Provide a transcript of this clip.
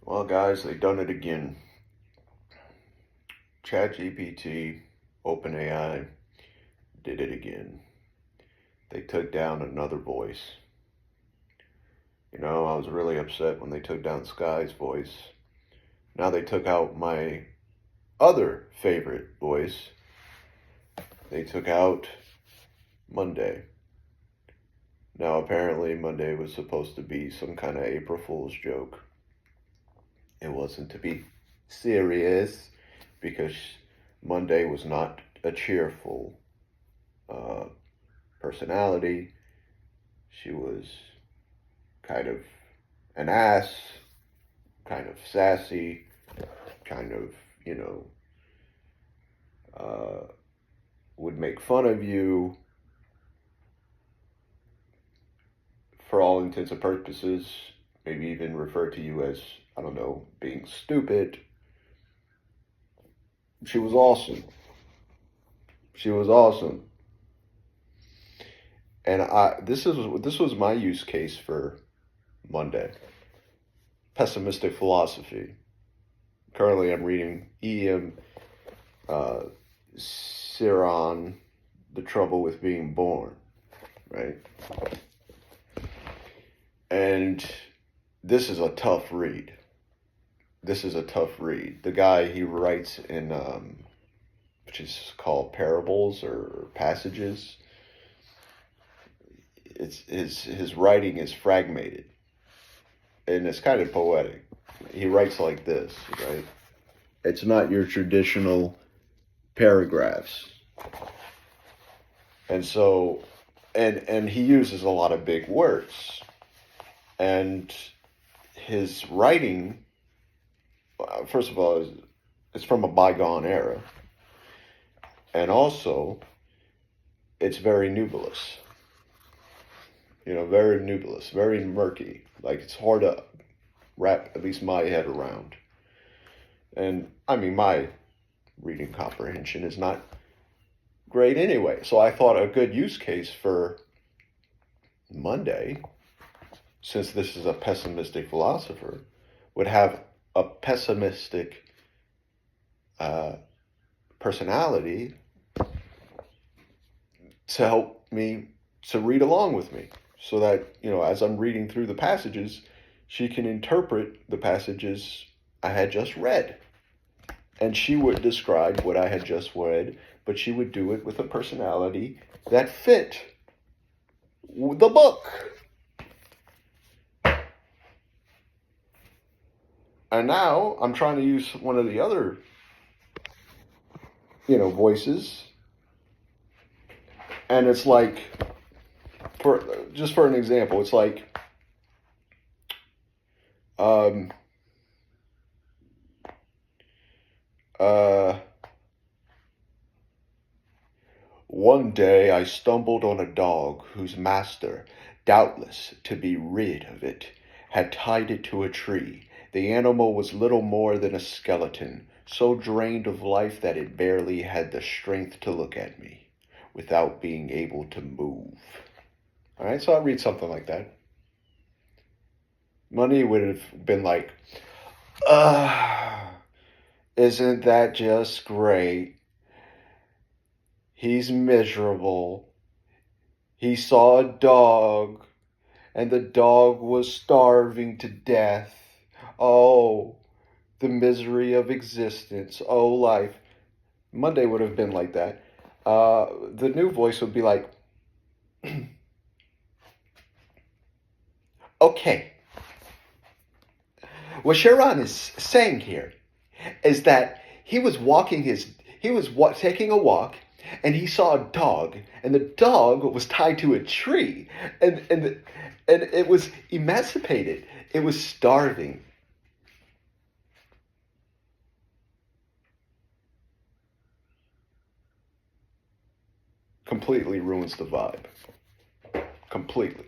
Well, guys, they done it again. ChatGPT, OpenAI did it again. They took down another voice. I was really upset when they took down Sky's voice. Now they took out my other favorite voice. They took out Monday. Now, apparently, Monday was supposed to be some kind of April Fool's joke. It wasn't to be serious because Monday was not a cheerful personality. She was kind of an ass, kind of sassy, kind of, would make fun of you for all intents and purposes, maybe even refer to you as, I don't know, being stupid. She was awesome. She was awesome. And this was my use case for Monday. Pessimistic philosophy. Currently, I'm reading E.M. Ciron, The Trouble with Being Born, right? And this is a tough read. The guy, he writes in, which is called parables or passages. His writing is fragmented, and it's kind of poetic. He writes like this, right? It's not your traditional paragraphs. And so, and he uses a lot of big words. And his writing, first of all, it's from a bygone era. And also, it's very nebulous. Very nebulous, very murky. Like, it's hard to wrap at least my head around. And, I mean, my reading comprehension is not great anyway. So I thought a good use case for Monday, since this is a pessimistic philosopher, would have a pessimistic personality to help me, to read along with me, so that, as I'm reading through the passages, she can interpret the passages I had just read. And she would describe what I had just read, but she would do it with a personality that fit the book. And now I'm trying to use one of the other, voices. And it's like, for an example, it's like, one day I stumbled on a dog whose master, doubtless to be rid of it, had tied it to a tree. The animal was little more than a skeleton, so drained of life that it barely had the strength to look at me, without being able to move. All right, so I'll read something like that. Money would have been like, isn't that just great? He's miserable. He saw a dog, and the dog was starving to death. Oh, the misery of existence. Oh, life. Monday would have been like that. The new voice would be like, okay. What Sharon is saying here is that he was taking a walk, and he saw a dog, and the dog was tied to a tree, and it was emancipated. It was starving. Completely ruins the vibe. Completely.